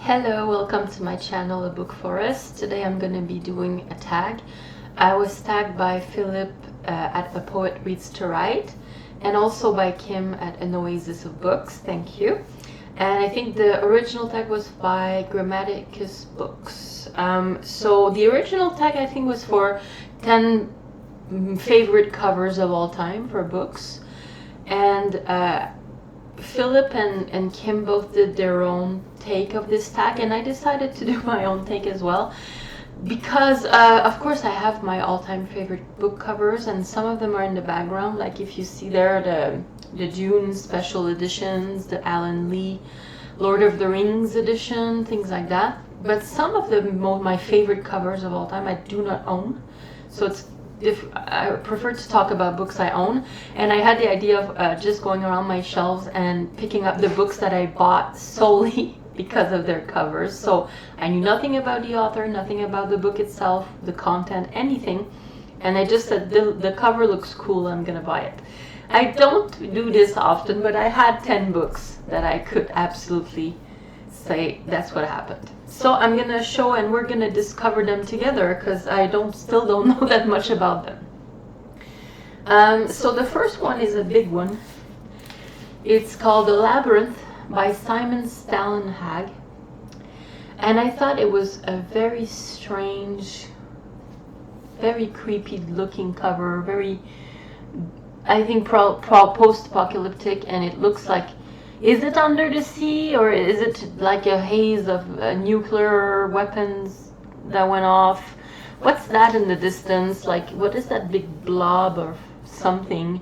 Hello, welcome to my channel, A Book Forest. Today I'm going to be doing a tag. I was tagged by Philip at A Poet Reads to Write, and also by Kim at An Oasis of Books. Thank you. And I think the original tag was by Grammaticus Books. So the original tag I think was for 10 favorite covers of all time for books. And Philip and Kim both did their own take of this tag, and I decided to do my own take as well because of course I have my all-time favorite book covers, and some of them are in the background, like if you see there the Dune special editions, the Alan Lee Lord of the Rings edition, things like that. But some of my favorite covers of all time I do not own, so I prefer to talk about books I own, and I had the idea of just going around my shelves and picking up the books that I bought solely because of their covers. So I knew nothing about the author, nothing about the book itself, the content, anything, and I just said the cover looks cool, I'm gonna buy it. I don't do this often, but I had 10 books that I could absolutely say that's what happened. So I'm gonna show, and we're gonna discover them together because I still don't know that much about them. So the first one is a big one. It's called The Labyrinth by Simon Stalenhag, and I thought it was a very strange, very creepy looking cover, very, I think post-apocalyptic, and it looks like, is it under the sea, or is it like a haze of nuclear weapons that went off? What's that in the distance? Like, what is that big blob or something?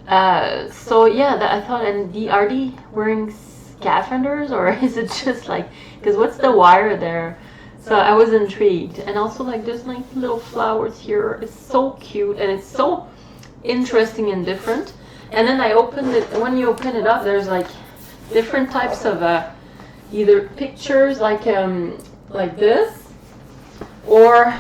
So yeah, I thought, and are they wearing scaphanders, or is it just like, because what's the wire there? So I was intrigued, and also like there's like little flowers here. It's so cute, and it's so interesting and different. And then I opened it. When you open it up, there's like different types of either pictures, like this, or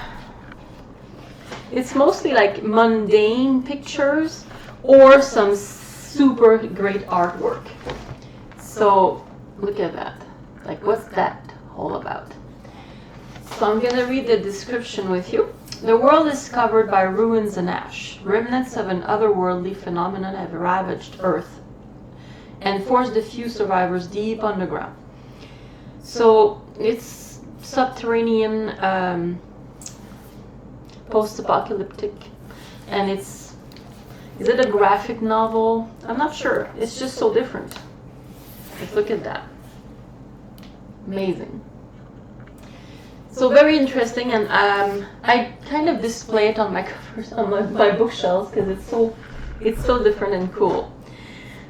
it's mostly like mundane pictures, or some super great artwork. So look at that. Like, what's that all about? So I'm gonna read the description with you. The world is covered by ruins and ash. Remnants of an otherworldly phenomenon have ravaged Earth and forced the few survivors deep underground. So it's subterranean, post-apocalyptic, and is it a graphic novel? I'm not sure. It's just so different. Let's look at that. Amazing. So very interesting, and I kind of display it on my covers on my bookshelves because it's so different and cool.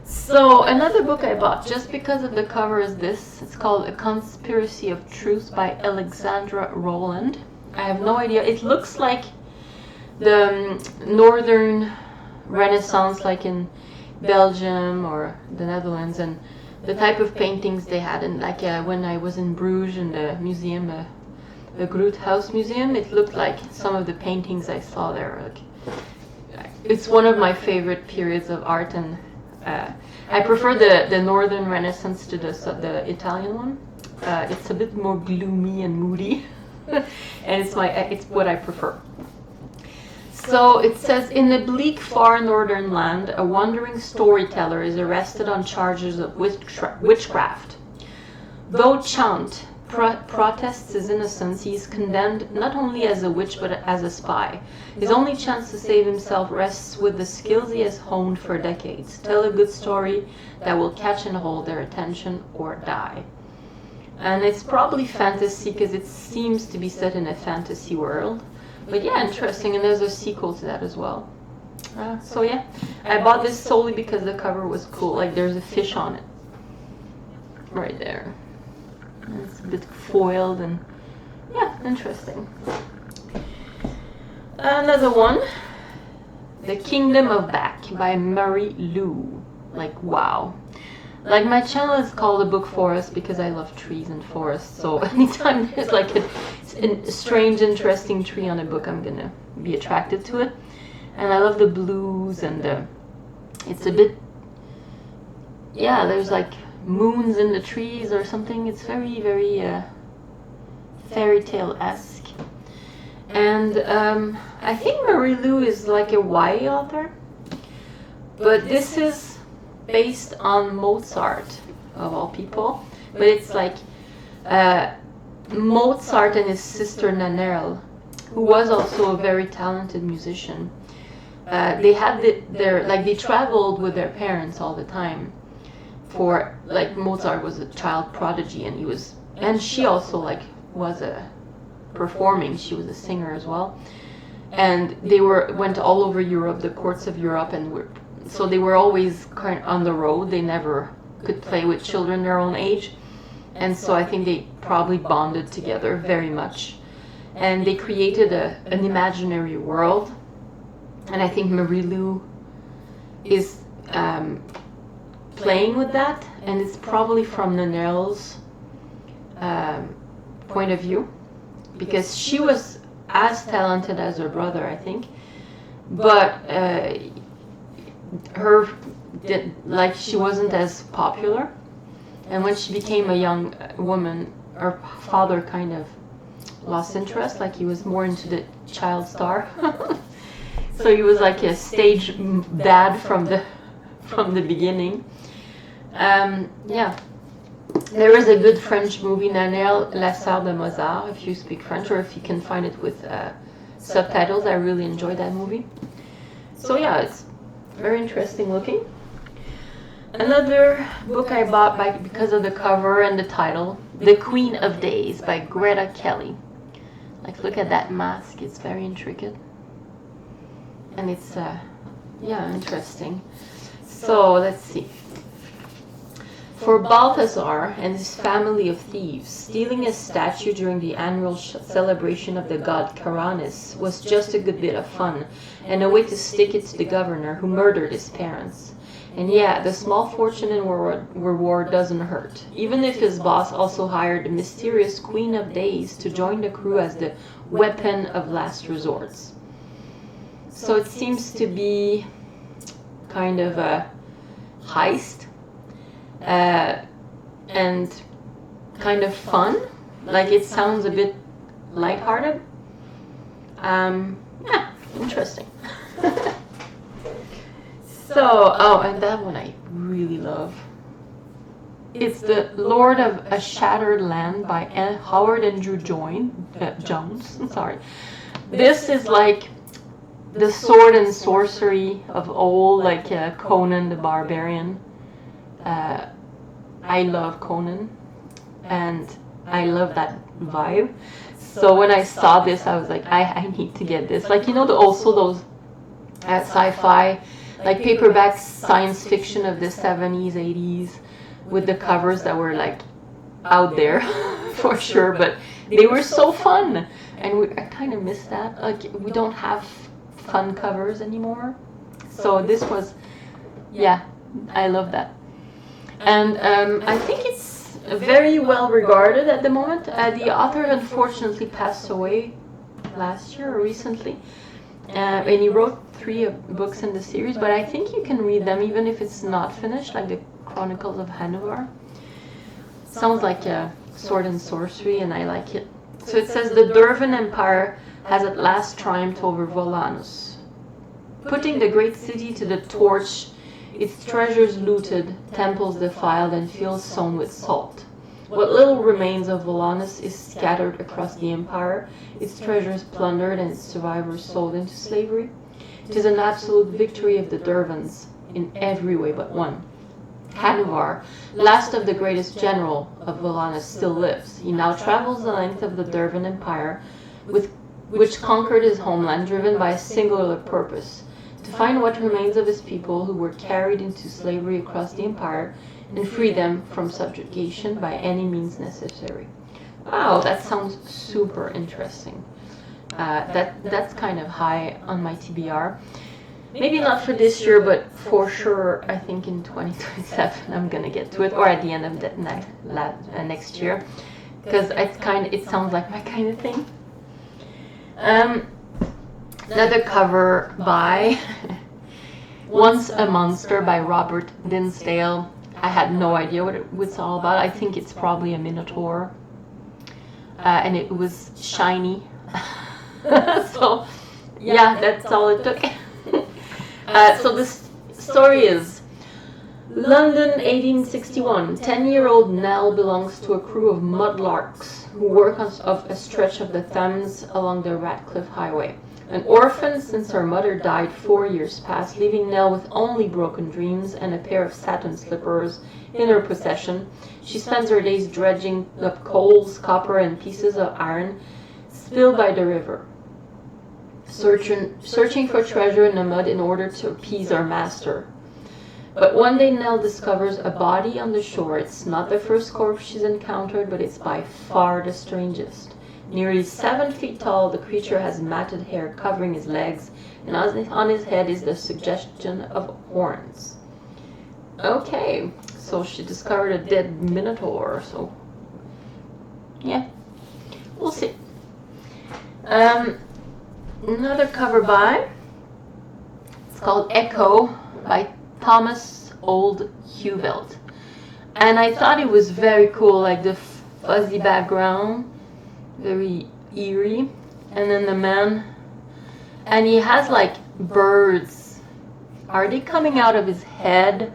So another book I bought just because of the cover is this. It's called A Conspiracy of Truth by Alexandra Rowland. I have no idea. It looks like the Northern Renaissance, like in Belgium or the Netherlands, and the type of paintings they had. And like when I was in Bruges in the museum, the Groot House Museum, it looked like some of the paintings I saw there. Like, it's one of my favorite periods of art, and I prefer the Northern Renaissance to the Italian one. It's a bit more gloomy and moody, and it's what I prefer. So it says, in a bleak far northern land, a wandering storyteller is arrested on charges of witchcraft. Though Chant protests his innocence, he is condemned not only as a witch but as a spy. His only chance to save himself rests with the skills he has honed for decades. Tell a good story that will catch and hold their attention or die. And it's probably fantasy because it seems to be set in a fantasy world. But yeah, interesting, and there's a sequel to that as well. So yeah, I bought this solely because the cover was cool. Like, there's a fish on it. Right there. It's a bit foiled, and yeah, interesting. Another one, The Kingdom of Back by Mary Lou. Like, wow. Like, my channel is called A Book Forest because I love trees and forests, so anytime there's like a strange, interesting tree on a book, I'm gonna be attracted to it. And I love the blues, and it's a bit, yeah, there's like moons in the trees or something. It's very, very fairy tale-esque. And I think Marie Lu is like a YA author, but this is based on Mozart, of all people. But it's like Mozart and his sister Nannerl, who was also a very talented musician. They had they traveled with their parents all the time. For like Mozart was a child prodigy, and she also was performing. She was a singer as well, and they went all over Europe, the courts of Europe, so they were always kind of on the road. They never could play with children their own age, and so I think they probably bonded together very much, and they created an imaginary world. And I think Marie Lu is playing with that, and it's probably from Nannerl's point of view, because she was as talented as her brother, I think, but she wasn't as popular. And when she became a young woman, her father kind of lost interest. He was more into the child star. So he was like a stage dad from the beginning. Yeah. There is a good French movie, Nannerl, La Sœur de Mozart, if you speak French, or if you can find it with subtitles. I really enjoyed that movie. So yeah, it's very interesting looking. Another book I bought because of the cover and the title, The Queen of Days by Greta Kelly. Look at that mask, it's very intricate. And it's, interesting. So, let's see. For Balthazar and his family of thieves, stealing a statue during the annual celebration of the god Caranus was just a good bit of fun, and a way to stick it to the governor who murdered his parents. And yeah, the small fortune and reward doesn't hurt, even if his boss also hired the mysterious Queen of Days to join the crew as the weapon of last resorts. So it seems to be kind of a heist, and kind of fun. It sounds a bit lighthearted. Yeah, interesting. So, and that one I really love. It's The Lord of a Shattered Land by Howard Andrew Jones. Sorry. This is the sword and sorcery of old, Conan the Barbarian. I love Conan, and I love that vibe. So when I saw this, I was like, I need to get this. Also those sci-fi, paperback science fiction of the 70s, 80s, with the covers that were out there for sure, but they were so fun, and I kind of miss that. We don't have fun covers anymore. So this was, yeah, I love that. And I think it's very well regarded at the moment. The author unfortunately passed away last year or recently, and he wrote 3 books in the series, but I think you can read them even if it's not finished, like the Chronicles of Hanuvar. Sounds like a sword and sorcery, and I like it. So it says, the Dervan Empire has at last triumphed over Volanus, putting the great city to the torch, its treasures looted, temples defiled, and fields sown with salt. What little remains of Volanus is scattered across the empire, its treasures plundered and its survivors sold into slavery. It is an absolute victory of the Dervans in every way but one. Hanuvar, last of the greatest general of Volanus, still lives. He now travels the length of the Dervan Empire, which conquered his homeland, driven by a singular purpose: to find what remains of his people who were carried into slavery across the empire and free them from subjugation by any means necessary. Wow, that sounds super interesting. That's kind of high on my TBR. Maybe not for this year, but for sure, I think in 2027 I'm gonna get to it, or at the end of next year, because it sounds like my kind of thing. Another cover by Once a Monster by Robert Dinsdale. I had no idea what it was all about. I think it's probably a minotaur. And it was shiny. So, yeah, that's all it took. So this story is London, 1861. 10-year-old Nell belongs to a crew of mudlarks who work on a stretch of the Thames along the Ratcliffe Highway. An orphan since her mother died 4 years past, leaving Nell with only broken dreams and a pair of satin slippers in her possession. She spends her days dredging up coals, copper, and pieces of iron spilled by the river, searching for treasure in the mud in order to appease her master. But one day Nell discovers a body on the shore. It's not the first corpse she's encountered, but it's by far the strangest. Nearly 7 feet tall, the creature has matted hair covering his legs, and on his head is the suggestion of horns. Okay, so she discovered a dead minotaur, so yeah, we'll see. Another cover by, it's called Echo by Thomas Old Huvelt. And I thought it was very cool, like the fuzzy background, very eerie. And then the man, and he has like birds. Are they coming out of his head?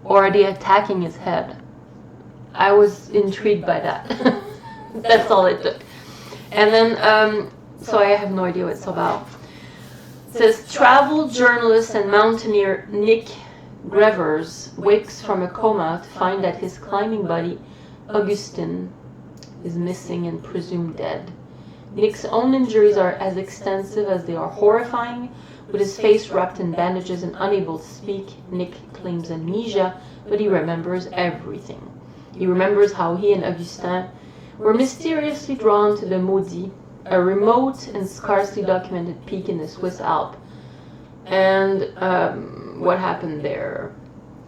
Or are they attacking his head? I was intrigued by that. That's all it took. And then, so I have no idea what it's about. It says, travel journalist and mountaineer Nick Grevers wakes from a coma to find that his climbing buddy, Augustin, is missing and presumed dead. Nick's own injuries are as extensive as they are horrifying. With his face wrapped in bandages and unable to speak, Nick claims amnesia, but he remembers everything. He remembers how he and Augustin were mysteriously drawn to the Maudit, a remote and scarcely documented peak in the Swiss Alps. And what happened there?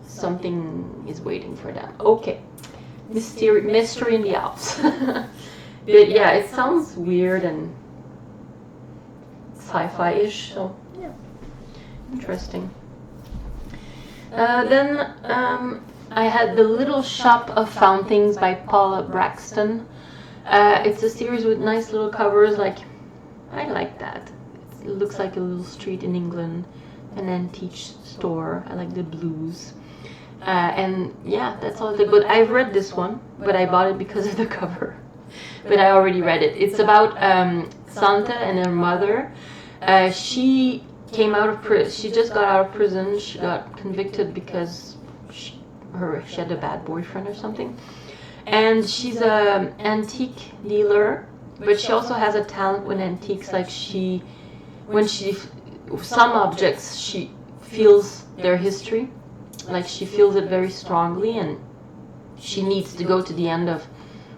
Something is waiting for them. Okay. Mystery in the Alps. But yeah, it sounds weird and sci-fi-ish, so yeah, interesting. Then I had The Little Shop of Found Things by Paula Braxton. It's a series with nice little covers, like, I like that. It looks like a little street in England, an antique store. I like the blues. And yeah, that's all. But I've read this one, but I bought it because of the cover. But I already read it. It's about Santa and her mother. She came out of prison. She just got out of prison. She got convicted because she had a bad boyfriend or something. And she's an antique dealer, but she also has a talent with antiques. Like some objects, she feels their history. Like she feels it very strongly, and she needs to go to the end of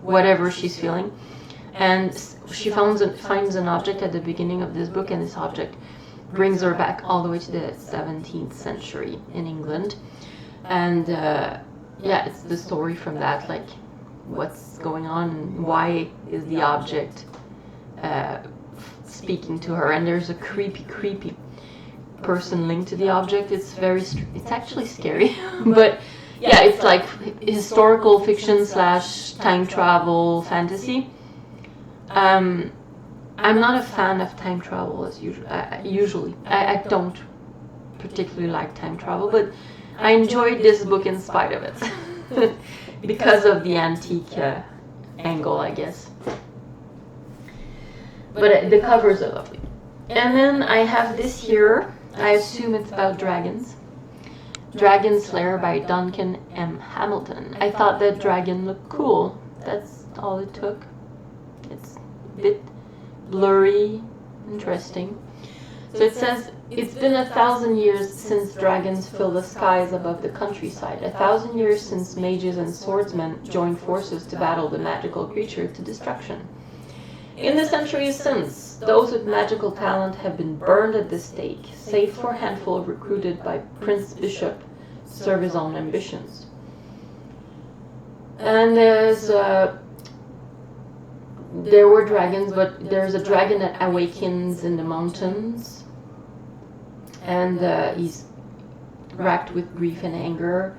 whatever she's feeling. And she finds an object at the beginning of this book, and this object brings her back all the way to the 17th century in England. And yeah, it's the story from that, like what's going on, why is the object speaking to her, and there's a creepy person linked to the object. It's actually scary. But yeah, it's like historical fiction / time travel fantasy. I'm not a fan of time travel as usually. I don't particularly like time travel, but I enjoyed this book in spite of it. Because of the antique angle, I guess. But the covers are lovely. And then I have this here. I assume it's about dragons. Dragon Slayer by Duncan M. Hamilton. I thought that dragon looked cool. That's all it took. It's a bit blurry, interesting. So it says, it's been 1,000 years since dragons fill the skies above the countryside. 1,000 years since mages and swordsmen joined forces to battle the magical creature to destruction. In the centuries since, those with magical talent have been burned at the stake, save for a handful recruited by Prince Bishop to serve his own ambitions. And there were dragons, but there's a dragon that awakens in the mountains. And he's racked with grief and anger.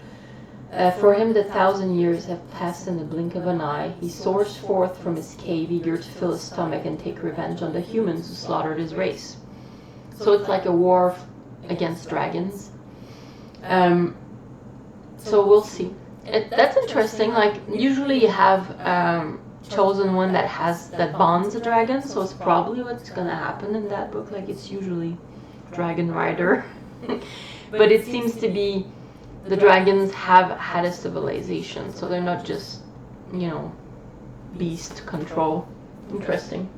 For him, the 1,000 years have passed in the blink of an eye. He soars forth from his cave, eager to fill his stomach and take revenge on the humans who slaughtered his race. So it's like a war against dragons. So we'll see. That's interesting. Like, usually you have chosen one that bonds a dragon, so it's probably what's gonna happen in that book. Like, it's usually dragon rider. But it seems to be the dragons have had a civilization, so they're not just, beast control. Interesting.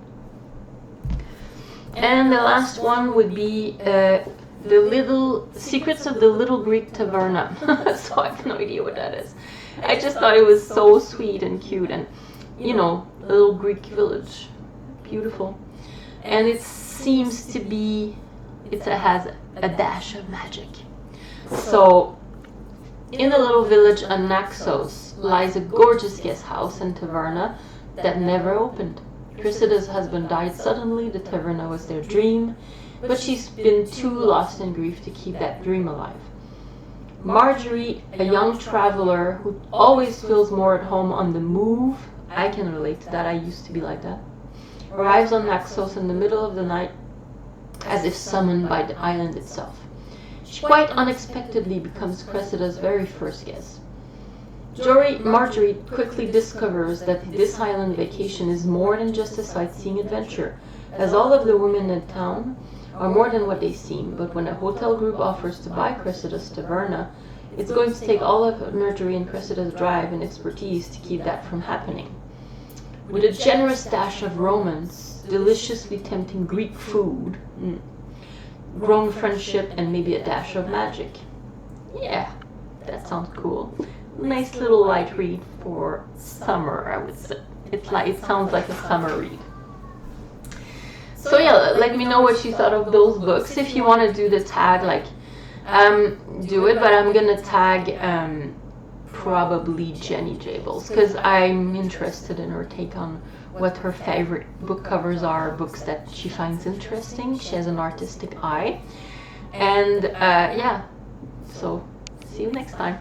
And the last one would be the Little Secrets of the Little Greek Taverna. So I have no idea what that is. I just thought it was so sweet and cute, and a little Greek village, beautiful. And it seems to be, it has a dash of magic. So in the little village on Naxos lies a gorgeous guest house and taverna that never opened. Cressida's husband died suddenly. The taverna was their dream, but she's been too lost in grief to keep that dream alive. Marjorie, a young traveler who always feels more at home on the move, I can relate to that, I used to be like that, arrives on Naxos in the middle of the night as if summoned by the island itself. She quite unexpectedly becomes Cressida's very first guest. Marjorie quickly discovers that this island vacation is more than just a sightseeing adventure, as all of the women in town are more than what they seem. But when a hotel group offers to buy Cressida's taverna, it's going to take all of Marjorie and Cressida's drive and expertise to keep that from happening. With a generous dash of romance, deliciously tempting Greek food, grown friendship, and maybe a dash of magic. Yeah, that sounds cool. Nice little light read for summer, I would say. It sounds like a summer read. So yeah, let me know what you thought of those books. If you want to do the tag, do it, but I'm gonna tag probably Jenny Jables, because I'm interested in her take on what her favorite book covers are, books that she finds interesting. She has an artistic eye. And yeah, so see you next time.